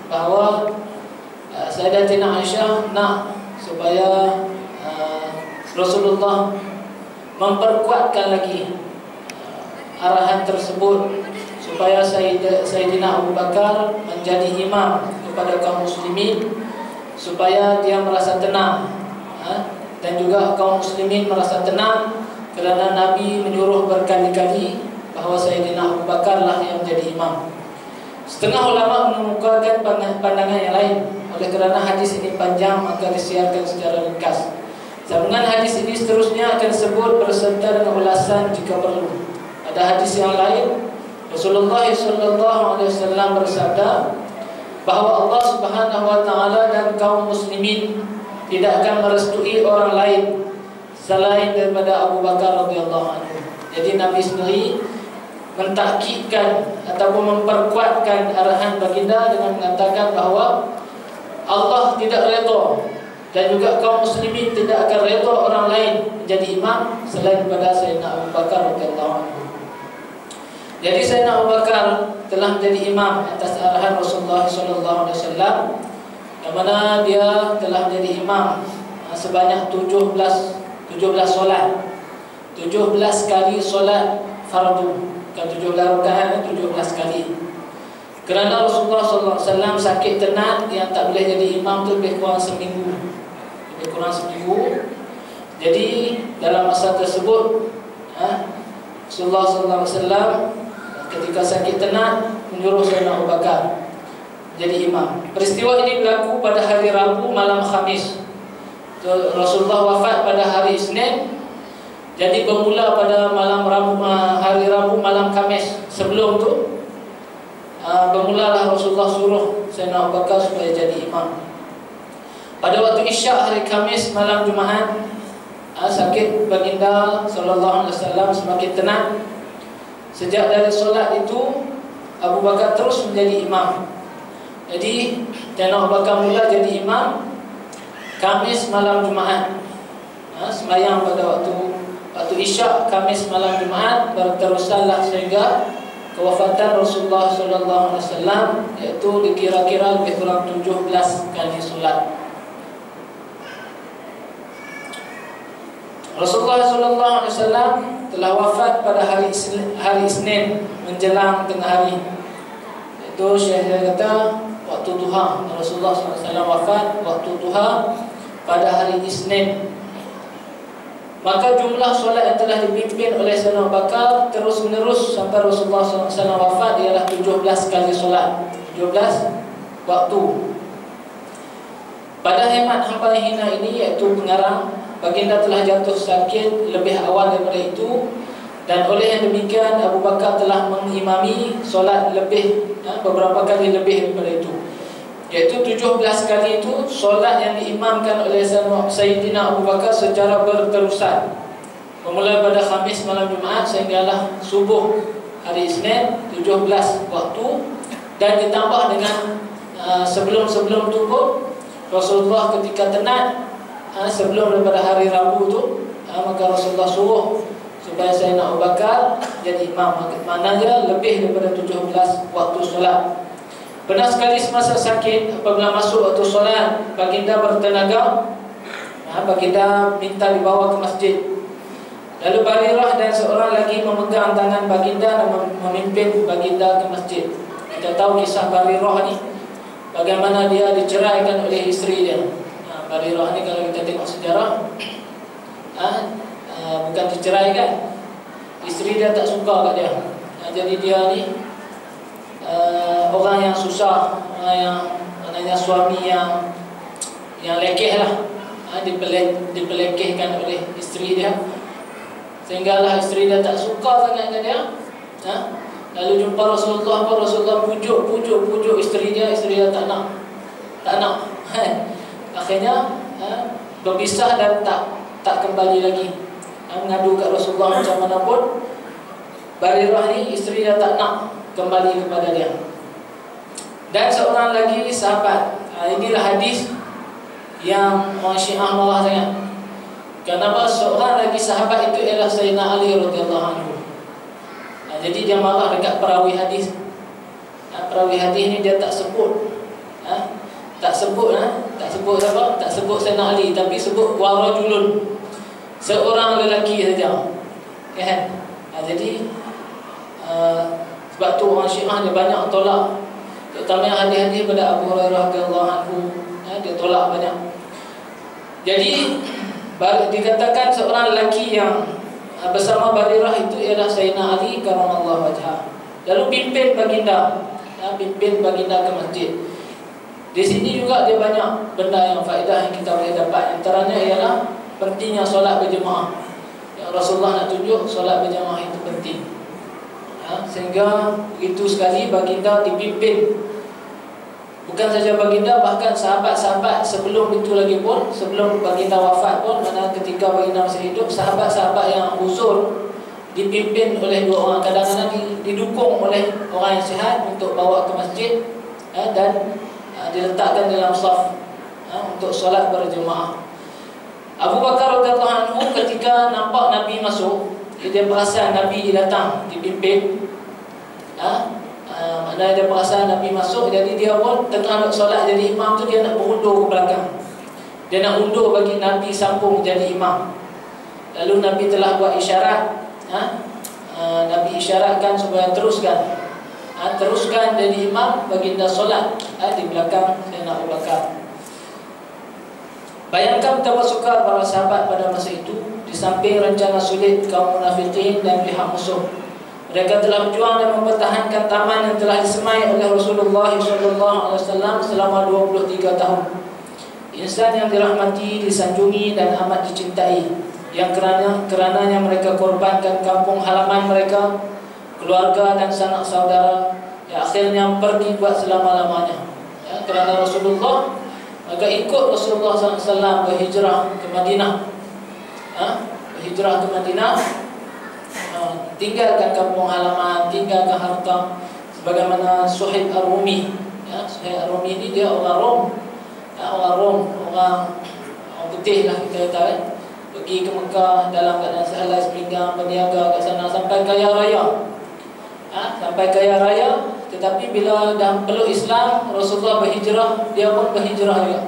bahawa Sayyidatina Aisyah nak supaya Rasulullah memperkuatkan lagi arahan tersebut supaya Sayyidina Abu Bakar menjadi imam kepada kaum muslimin, supaya dia merasa tenang, dan juga kaum muslimin merasa tenang kerana Nabi menyuruh berkali-kali bahawa Sayyidina Abu Bakar lah yang menjadi imam. Setengah ulama mengemukakan pandangan yang lain. Oleh kerana hadis ini panjang, maka disiarkan secara ringkas. Sambungan hadis ini seterusnya akan sebut berserta dengan ulasan jika perlu. Ada hadis yang lain, Rasulullah SAW bersabda bahawa Allah Subhanahu Wa Taala dan kaum muslimin tidak akan merestui orang lain selain daripada Abu Bakar radhiyallahu anhu. Jadi Nabi sendiri mentakkidkan ataupun memperkuatkan arahan baginda dengan mengatakan bahawa Allah tidak redha dan juga kaum muslimin tidak akan redha orang lain menjadi imam selain daripada Sayyidina Abu Bakar radhiyallahu anhu. Jadi Sayyidina Abu Bakar telah menjadi imam atas arahan Rasulullah sallallahu alaihi wasallam, yang mana dia telah menjadi imam sebanyak 17 solat. 17 kali solat fardu. Kan 17 rakaat, 17 kali. Kerana Rasulullah SAW sakit tenat yang tak boleh jadi imam tu lebih kurang seminggu. Jadi dalam masa tersebut Rasulullah SAW ketika sakit tenat menyuruh Sayyidina Abu Bakar jadi imam. Peristiwa ini berlaku pada hari Rabu malam Khamis. Rasulullah wafat pada hari Isnin. Jadi bermula pada hari Rabu malam Khamis. Sebelum tu bermulalah Rasulullah suruh Sayyidina Abu Bakar supaya jadi imam. Pada waktu Isyak hari Khamis malam Jumaat, sakit baginda sallallahu alaihi wasallam semakin tenat. Sejak dari solat itu Abu Bakar terus menjadi imam. Jadi Sayyidina Abu Bakar mula jadi imam Khamis malam Jumaat. Sembahyang pada waktu Isyak Khamis malam Jumaat, berterusanlah sehingga kewafatan Rasulullah sallallahu alaihi wasallam, iaitu dikira-kira lebih kurang 17 kali solat. Rasulullah sallallahu alaihi wasallam telah wafat pada hari Isnin menjelang tengah hari. Itu Syekh kata waktu duha. Rasulullah sallallahu alaihi wasallam wafat waktu duha pada hari Isnin. Maka jumlah solat yang telah dipimpin oleh Sayyidina Abu Bakar terus menerus sampai Rasulullah SAW wafat ialah 17 kali solat, 17 waktu. Pada hemat hamba yang hina ini, iaitu pengarang, baginda telah jatuh sakit lebih awal daripada itu, dan oleh yang demikian Abu Bakar telah mengimami solat beberapa kali lebih daripada itu, iaitu 17 kali itu solat yang diimamkan oleh Sayyidina Abu Bakar secara berterusan, bermula pada Khamis malam Jumaat sehinggalah subuh hari Isnin 17 waktu, dan ditambah dengan sebelum-sebelum itu pun Rasulullah ketika tenat sebelum daripada hari Rabu itu, maka Rasulullah suruh supaya Sayyidina Abu Bakar jadi imam. Maknanya lebih daripada 17 waktu solat. Pernah sekali semasa sakit, apabila masuk waktu solat, baginda bertenaga, baginda minta dibawa ke masjid. Lalu Barirah dan seorang lagi memegang tangan baginda dan memimpin baginda ke masjid. Kita tahu kisah Barirah ni, bagaimana dia diceraikan oleh isteri dia. Barirah ni kalau kita tengok sejarah, bukan diceraikan, isteri dia tak suka kat dia. Jadi dia ni orang yang susah, orang yang maknanya suami yang lekeh lah, dipelekehkan oleh isteri dia, sehinggalah isteri dia tak suka sangat dengan dia. Lalu jumpa Rasulullah, Rasulullah pujuk isteri dia tak nak. Akhirnya berpisah dan tak kembali lagi. Mengadu kat Rasulullah macam mana pun, Barirah ni isteri dia tak nak kembali kepada dia. Dan seorang lagi sahabat, inilah hadis yang orang Syiah marah sangat. Kenapa? Seorang lagi sahabat itu ialah Sayyidina Ali radhiyallahu anhu. Jadi dia marah dekat perawi hadis. Perawi hadis ni dia tak sebut sebut apa? Tak sebut Sayyidina Ali, tapi sebut wa rajulun, seorang lelaki saja. Kan? Jadi sebab tu orang Syiah dia banyak tolak, terutama hadis-hadis pada Abu Hurairah radhiyallahu anhu, dia tolak banyak. Jadi dikatakan seorang lelaki yang bersama Barirah itu ialah Sayyidina Ali karramallahu wajhah. Lalu pimpin baginda, pimpin baginda ke masjid. Di sini juga dia banyak benda yang faedah yang kita boleh dapat. Antaranya ialah pentingnya solat berjemaah. Yang Rasulullah nak tunjuk solat berjemaah itu penting. Sehingga itu sekali baginda dipimpin. Bukan saja baginda, bahkan sahabat-sahabat sebelum itu lagi pun, sebelum baginda wafat pun, mana ketika baginda masih hidup, sahabat-sahabat yang uzur dipimpin oleh dua orang, kadang-kadang didukung oleh orang yang sihat untuk bawa ke masjid dan diletakkan dalam saf untuk solat berjemaah. Abu Bakar radhiyallahu anhu ketika nampak Nabi masuk, dia perasan Nabi datang dipimpin, maknanya dia perasan Nabi masuk, jadi dia pun tengah nak solat jadi imam tu, dia nak berundur ke belakang, dia nak undur bagi Nabi sambung jadi imam. Lalu Nabi telah buat isyarat, Nabi isyaratkan supaya teruskan jadi imam, baginda solat di belakang Sayyidina Abu Bakar. Bayangkan betapa sukar para sahabat pada masa itu, di samping rencana sulit kaum munafikin dan pihak musuh. Mereka telah berjuang dan mempertahankan taman yang telah disemai oleh Rasulullah SAW selama 23 tahun. Insan yang dirahmati, disanjungi dan amat dicintai, yang kerananya mereka korbankan kampung halaman mereka, keluarga dan sanak saudara, yang akhirnya pergi buat selama-lamanya. Kerana Rasulullah, maka ikut Rasulullah SAW berhijrah ke Madinah. Berhijrah ke Madinah, tinggalkan kampung halaman, tinggalkan harta, sebagaimana Suhaib Ar-Rumi. Suhaib Ar-Rumi ini dia orang Rom, orang putih lah kita kata, pergi ke Mekah dalam keadaan sehelai sepinggang, berniaga kat sana sampai kaya raya. Sampai kaya raya, tetapi bila dah peluk Islam, Rasulullah berhijrah, dia pun berhijrah juga.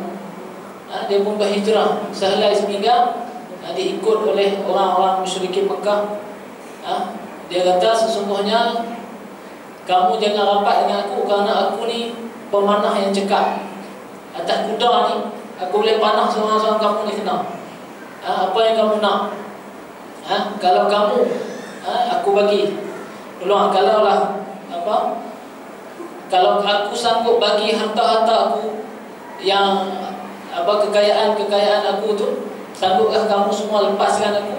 Dia pun berhijrah sehelai sepinggang, diikut oleh orang-orang musyrikin Mekah. Dia kata sesungguhnya kamu jangan rapat dengan aku, kerana aku ni pemanah yang cekap. Atas kuda ni aku boleh panah seorang-seorang kamu ni kena. Apa yang kamu nak? Kalau kamu, aku bagi peluang. Kalau aku sanggup bagi harta-harta aku, yang kekayaan aku tu, sanggupkah kamu semua lepaskan aku?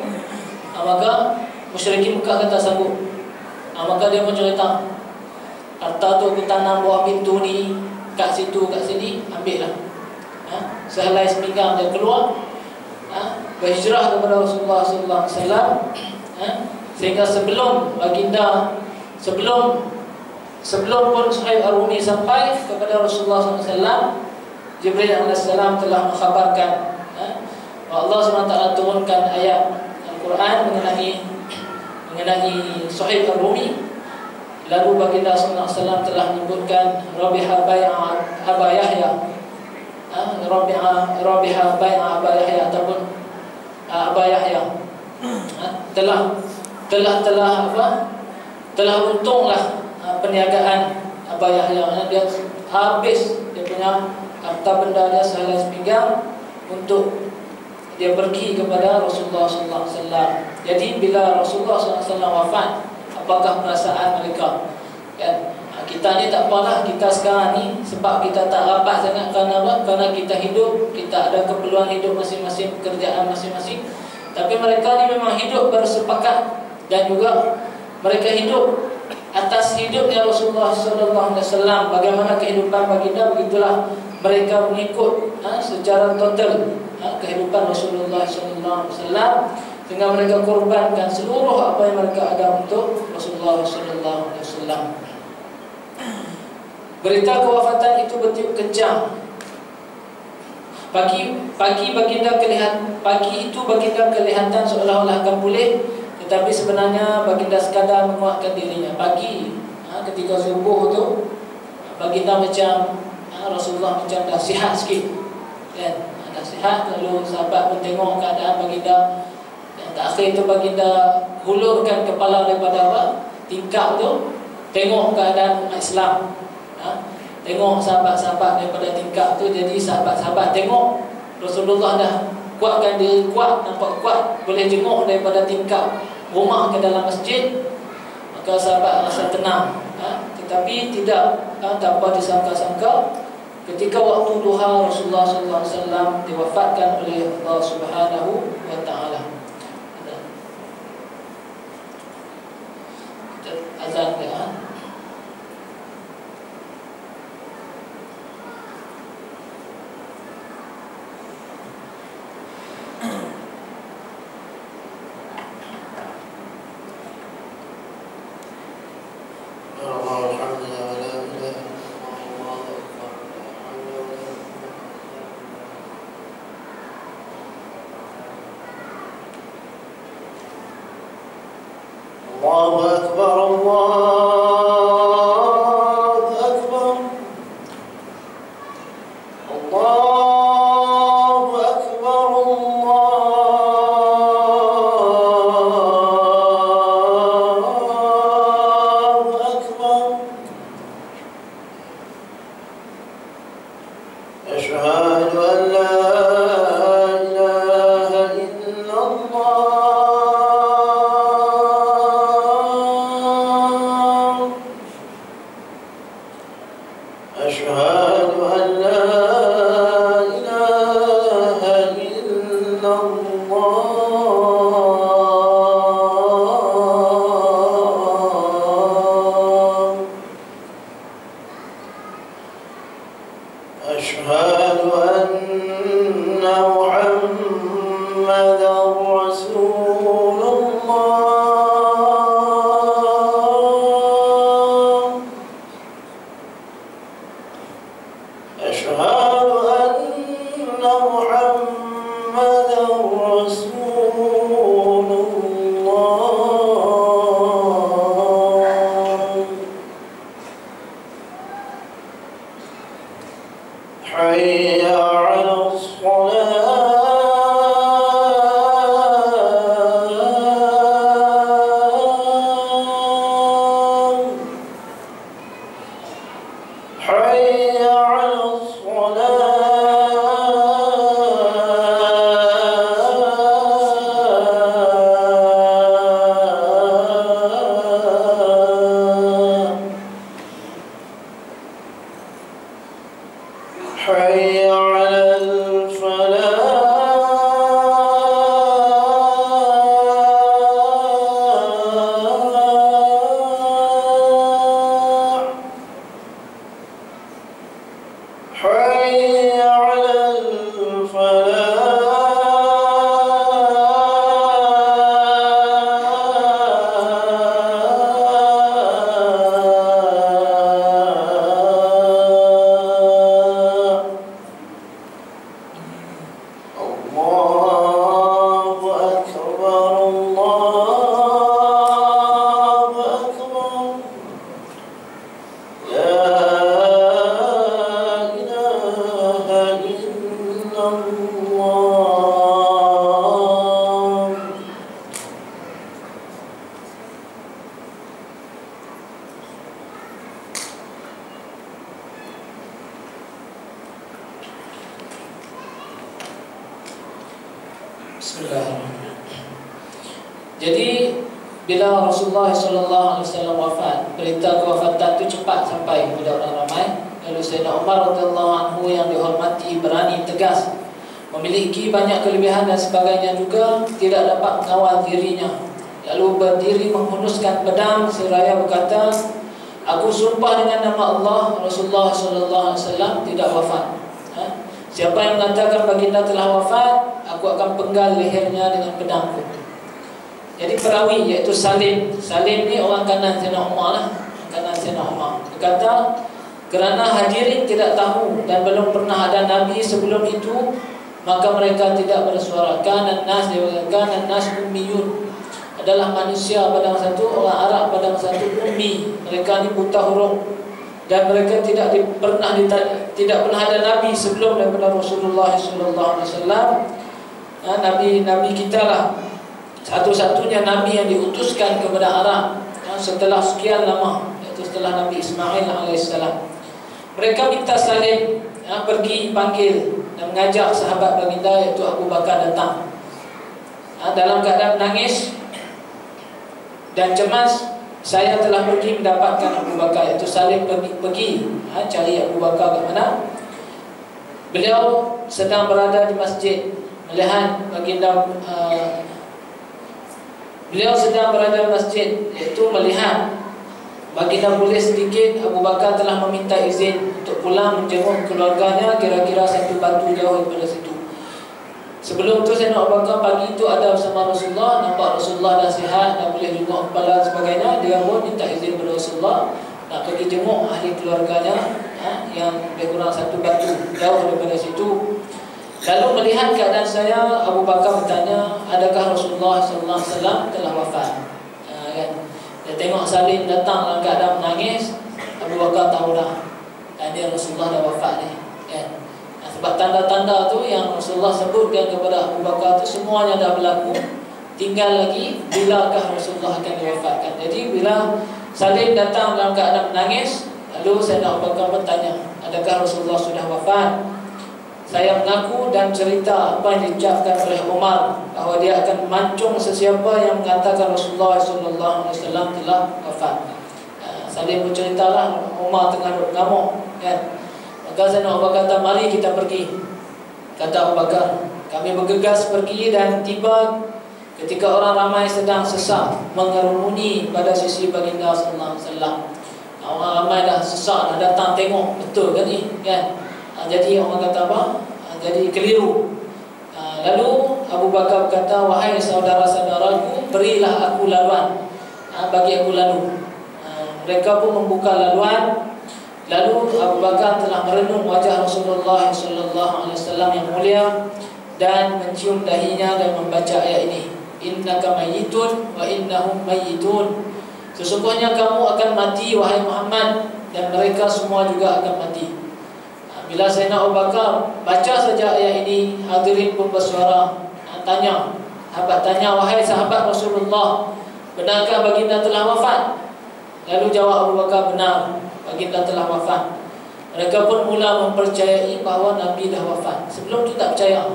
Maka musyrikin Mekah kata sanggup. Maka dia pun cerita, harta tu aku tanam bawah pintu ni, kat situ, kat sini, ambil lah. Sehelai sepinggang dia keluar, berhijrah kepada Rasulullah SAW. Sehingga sebelum baginda, sebelum pun Suhaib Ar-Rumi sampai kepada Rasulullah SAW, Jibril AS telah mengkhabarkan, Allah SWT turunkan ayat Al-Quran mengenai Suhaib Ar-Rumi. Lalu baginda SAW telah menyebutkan Rabiha bai'a Aba Yahya, Rabiha bai'a Aba Yahya ataupun Aba Yahya, telah untunglah perniagaan Aba Yahya. Dia habis dia punya harta benda dia sehelai sepinggang untuk dia pergi kepada Rasulullah SAW. Jadi bila Rasulullah SAW wafat, apakah perasaan mereka? Kita ni tak apalah, kita sekarang ni sebab kita tak rapat sangat, kerana apa? Kerana kita hidup, kita ada keperluan hidup masing-masing, pekerjaan masing-masing. Tapi mereka ni memang hidup bersepakat, dan juga mereka hidup atas hidupnya Rasulullah SAW. Bagaimana kehidupan baginda, begitulah mereka mengikut secara total kehidupan Rasulullah SAW, sehingga mereka korbankan seluruh apa yang mereka ada untuk Rasulullah SAW. Berita kewafatan itu bertiup kencang. Pagi itu baginda kelihatan seolah-olah akan pulih, tetapi sebenarnya baginda sekadar menguatkan dirinya. Pagi ketika subuh tu, baginda macam Rasulullah macam dah sihat sikit, kan, dah sihat. Lalu sahabat pun tengok keadaan baginda. Yang terakhir itu baginda hulurkan kepala daripada apa? Tingkap tu, tengok keadaan umat Islam. Tengok sahabat-sahabat daripada tingkap tu. Jadi sahabat-sahabat tengok Rasulullah dah kuatkan diri, kuat, nampak kuat, boleh jenguk daripada tingkap rumah ke dalam masjid. Maka sahabat rasa tenang. Tetapi tidak tanpa disangka-sangka, ketika waktu duha Rasulullah SAW diwafatkan oleh Allah Subhanahu wa Ta'ala. Kita azan ke? Allahu Akbar, Allahu Akbar, Allahu Akbar, Allahu Akbar. Asyhadu an la ilaha illallah. أشهد أن لا إله إلا الله. أشهد أن محمدا رسول الله. أشهد أن محمدا رسول الله. حي على الصلاة. حي على حي على الفلاح. حي على الفلاح. الله أكبر، الله أكبر. لا إله إلا الله. Bismillahirrahmanirrahim. Jadi bila Rasulullah SAW wafat, berita kewafatan itu cepat sampai kepada orang ramai. Lalu Sayyidina Umar radhiyallahu anhu yang dihormati, berani, tegas, memiliki banyak kelebihan dan sebagainya juga, tidak dapat mengawal dirinya. Lalu berdiri menghunuskan pedang seraya berkata, "Aku sumpah dengan nama Allah, Rasulullah SAW tidak wafat." Siapa yang mengatakan baginda telah wafat, aku akan penggal lehernya dengan pedangku. Jadi perawi iaitu Salim. Salim ni orang kanan Sayyidina Umar lah. Kanan Sayyidina Umar. Dia kata, kerana hadirin tidak tahu dan belum pernah ada Nabi sebelum itu, maka mereka tidak bersuara. Kanan nas ummiyun. Adalah manusia padang satu, orang Arab padang satu, ummi. Mereka ni buta huruf. Dan mereka tidak tidak pernah ada nabi sebelum daripada Rasulullah sallallahu alaihi wasallam. Nabi kita lah satu-satunya nabi yang diutuskan kepada Arab setelah sekian lama, iaitu setelah Nabi Ismail alaihissalam. Mereka minta Salim pergi panggil dan mengajak sahabat baginda iaitu Abu Bakar datang dalam keadaan menangis dan cemas. Saya telah pergi mendapatkan Abu Bakar, iaitu Salim pergi cari Abu Bakar ke mana. Beliau sedang berada di masjid melihat baginda, beliau sedang berada di masjid, iaitu melihat baginda boleh sedikit. Abu Bakar telah meminta izin untuk pulang menjenguk keluarganya, kira-kira 1 batu jauh daripada situ. Sebelum tu Sayyidina Abu Bakar pagi itu ada bersama Rasulullah, nampak Rasulullah dah sihat, dah boleh jenguk kepala dan sebagainya. Dia pun minta izin kepada Rasulullah nak pergi jenguk ahli keluarganya yang lebih kurang 1 batu jauh daripada situ. Lalu melihat keadaan saya, Abu Bakar bertanya, adakah Rasulullah sallallahu alaihi wasallam telah wafat? Kan? Dia tengok Salim datang dalam keadaan menangis, Abu Bakar tahu dah dia Rasulullah dah wafat ni, kan? Sebab tanda-tanda tu yang Rasulullah sebutkan kepada Abu Bakar tu semuanya dah berlaku. Tinggal lagi bilakah Rasulullah akan diwafatkan. Jadi bila Salim datang dalam keadaan menangis, lalu Sayyidina Abu Bakar bertanya, adakah Rasulullah sudah wafat? Saya mengaku dan cerita apa yang diucapkan oleh Umar, bahawa dia akan memancung sesiapa yang mengatakan Rasulullah sallallahu alaihi wasallam telah wafat. Salim berceritalah Umar tengah duduk ngamuk, kan? Maka Sayyidina Abu Bakar kata, mari kita pergi. Kata Abu Bakar, kami bergegas pergi dan tiba ketika orang ramai sedang sesak mengerumuni pada sisi baginda sallallahu alaihi wasallam. Orang ramai dah sesak, dah datang tengok, betul kan ni, kan? Jadi orang kata apa? Jadi keliru. Lalu Abu Bakar berkata, wahai saudara-saudaraku, berilah aku laluan, bagi aku lalu. Mereka pun membuka laluan. Lalu Abu Bakar telah merenung wajah Rasulullah sallallahu alaihi wasallam yang mulia dan mencium dahinya dan membaca ayat ini, innaka mayyitun wa innahum mayyitun. Sesungguhnya kamu akan mati wahai Muhammad, dan mereka semua juga akan mati. Bila Sayyidina Abu Bakar baca saja ayat ini, hadirin pun bersuara tanya. Sahabat tanya, wahai sahabat Rasulullah, benarkah baginda telah wafat? Lalu jawab Abu Bakar, benar, baginda telah wafat. Mereka pun mula mempercayai bahawa Nabi dah wafat. Sebelum tu tak percaya.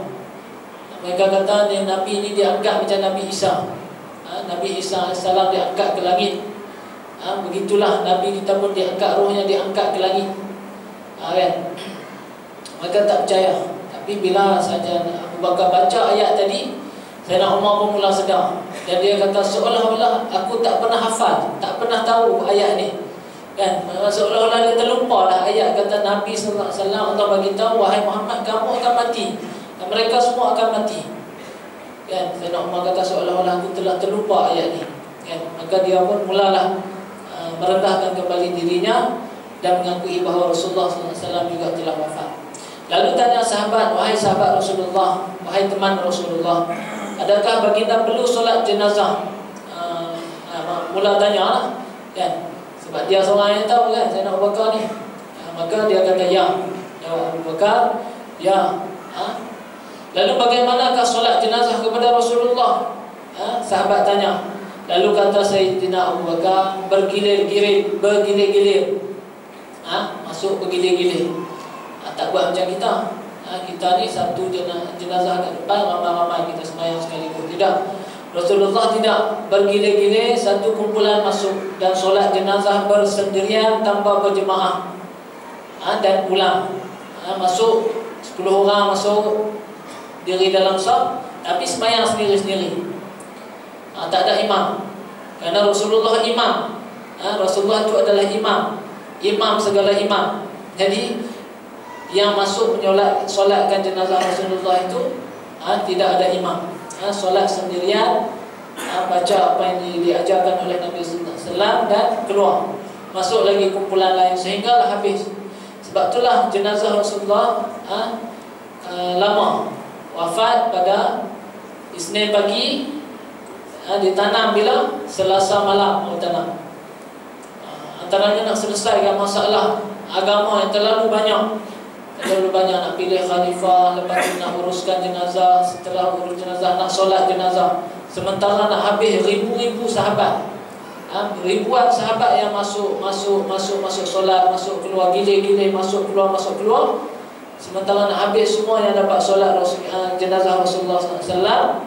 Mereka kata Nabi ini diangkat macam Nabi Isa. Nabi Isa AS diangkat ke langit. Begitulah Nabi kita pun diangkat, rohnya diangkat ke langit. Kan? Mereka tak percaya. Tapi bila saja Abu Bakar baca ayat tadi, Sayyidina Umar pun mula sedar. Dan dia kata, seolah-olah aku tak pernah hafal, tak pernah tahu ayat ni, kan? Seolah-olah dia terlupa dah ayat kata Nabi sallallahu alaihi wasallam Allah bagi tahu, wahai Muhammad, kamu akan mati dan mereka semua akan mati, kan? Sayyidina Umar kata, seolah-olah aku telah terlupa ayat ni, kan? Maka dia pun mulalah merendahkan kembali dirinya dan mengakui bahawa Rasulullah sallallahu alaihi wasallam juga telah wafat. Lalu tanya sahabat, wahai sahabat Rasulullah, wahai teman Rasulullah, adakah baginda perlu solat jenazah? Mula tanya lah, kan? Sebab dia seorang yang tahu, kan, Sayyidina Abu Bakar ni. Maka dia kata ya. Jawab Abu Bakar, ya. Lalu bagaimanakah solat jenazah kepada Rasulullah? Sahabat tanya. Lalu kata Sayyidina Abu Bakar, bergilir-gilir, masuk bergilir-gilir. Tak buat macam kita. Kita ni satu jenazah kat depan, ramai-ramai kita sembahyang sekaligus. Tidak. Rasulullah tidak, bergilir-gilir, satu kumpulan masuk dan solat jenazah bersendirian tanpa berjemaah, dan pulang. Masuk 10 orang masuk, diri dalam saf, tapi sembahyang sendiri-sendiri. Tak ada imam. Kerana Rasulullah imam. Rasulullah itu adalah imam segala imam. Jadi yang masuk solatkan jenazah Rasulullah itu tidak ada imam. Solat sendirian, baca apa yang diajarkan oleh Nabi sallallahu alaihi wasallam dan keluar. Masuk lagi kumpulan lain sehinggalah habis. Sebab itulah jenazah Rasulullah lama. Wafat pada Isnin pagi, ditanam bila? Selasa malam ditanam. Antaranya nak selesaikan masalah agama yang terlalu banyak. terlalu banyak nak pilih khalifah, lepas tu nak uruskan jenazah, setelah urus jenazah nak solat jenazah, sementara nak habis ribu-ribu sahabat, ribuan sahabat yang masuk solat, masuk keluar, gile-gile, masuk keluar, sementara nak habis semua yang dapat solat jenazah Rasulullah SAW.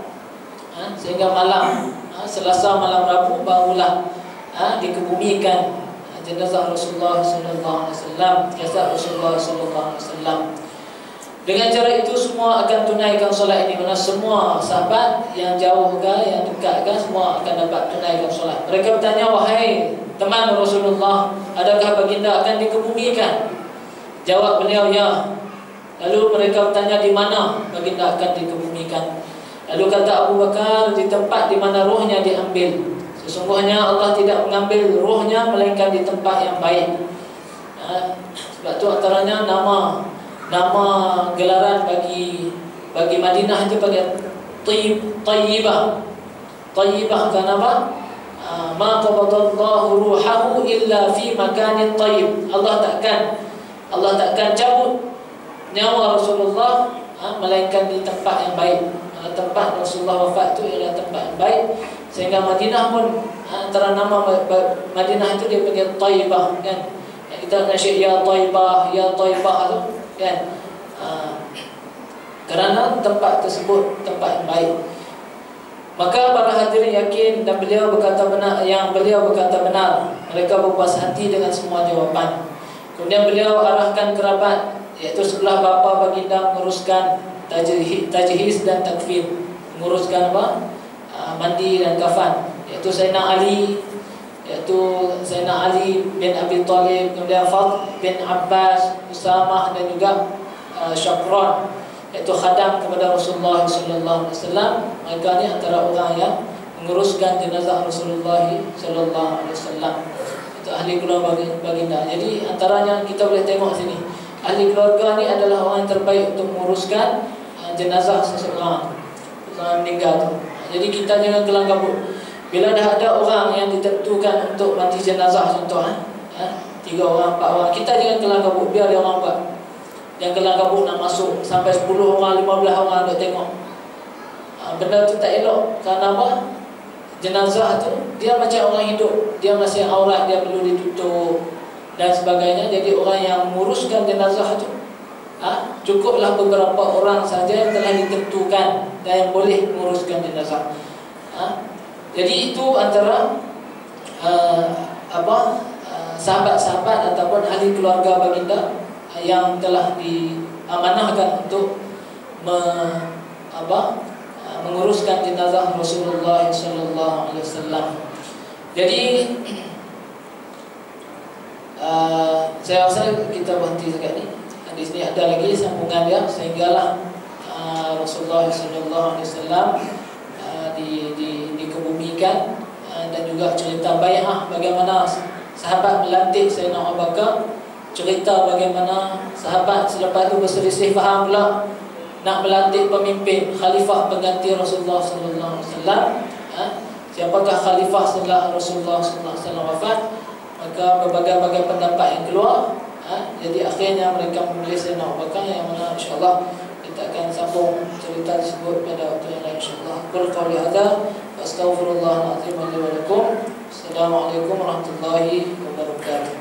Sehingga malam Selasa malam Rabu barulah dikebumikan jenazah Rasulullah SAW, jasad Rasulullah SAW. Dengan cara itu semua akan tunaikan solat ini. Mana semua sahabat yang jauh ke, yang dekat ke, semua akan dapat tunaikan solat. Mereka bertanya, wahai teman Rasulullah, adakah baginda akan dikebumikan? Jawab beliau, ya. Lalu mereka bertanya, di mana baginda akan dikebumikan? Lalu kata Abu Bakar, di tempat di mana rohnya diambil. Sesungguhnya Allah tidak mengambil rohnya melainkan di tempat yang baik. Sebab tu antaranya nama gelaran bagi Madinah itu pakai Tayyibah. Tayyibah kenapa? Ma qabadallahu ruhahu illa fi makanin tayyib. Allah takkan cabut nyawa Rasulullah melainkan di tempat yang baik. Tempat Rasulullah wafat itu ialah tempat yang baik. Sehingga Madinah pun antara nama Madinah itu dia panggil Tayyibah, kan? Kita nasyid ya Tayyibah tu, kan? Kerana tempat tersebut tempat yang baik. Maka para hadirin yakin dan beliau berkata benar. Mereka berpuas hati dengan semua jawapan. Kemudian beliau arahkan kerabat, iaitu sebelah bapa baginda, menguruskan tajhiz dan takfin, menguruskan apa? Mandi dan kafan, iaitu Sayyidina Ali bin Abi Thalib, kemudian Fadl bin Abbas, Usamah dan juga Syakran, iaitu khadam kepada Rasulullah SAW. Mereka ni antara orang yang menguruskan jenazah Rasulullah SAW. Itu ahli keluarga baginda. Jadi antaranya kita boleh tengok sini, ahli keluarga ni adalah orang yang terbaik untuk menguruskan jenazah seseorang meninggal tu. Jadi kita jangan kelang kabut. Bila dah ada orang yang ditentukan untuk mati jenazah, contoh 3 orang, 4 orang, kita jangan kelang kabut, biar dia orang buat. Yang kelang kabut nak masuk sampai 10 orang, 15 orang duk tengok. Benda tu tak elok. Kerana apa? Jenazah tu dia macam orang hidup, dia masih aurat, dia perlu ditutup dan sebagainya. Jadi orang yang menguruskan jenazah tu cukuplah beberapa orang saja yang telah ditentukan dan yang boleh menguruskan jenazah. Jadi itu antara sahabat-sahabat ataupun ahli keluarga baginda yang telah diamanahkan untuk menguruskan jenazah Rasulullah SAW. Jadi saya rasa kita berhenti sekat ni. Di sini ada lagi sambungan dia, sehinggalah Rasulullah SAW dikebumikan, dan juga cerita bai'ah, bagaimana sahabat melantik Sayyidina Abu Bakar, cerita bagaimana sahabat selepas itu berselisih faham pula nak melantik pemimpin khalifah pengganti Rasulullah SAW. Siapakah khalifah setelah Rasulullah SAW wafat? Maka berbagai-bagai pendapat yang keluar. Jadi akhirnya mereka memilih Sayyidina Abu Bakar, yang mana insyaAllah kita akan sambung cerita tersebut pada waktu yang lain insyaAllah. Qul qawli hadza wa astaghfirullahal azim li wa lakum. Assalamualaikum warahmatullahi wabarakatuh.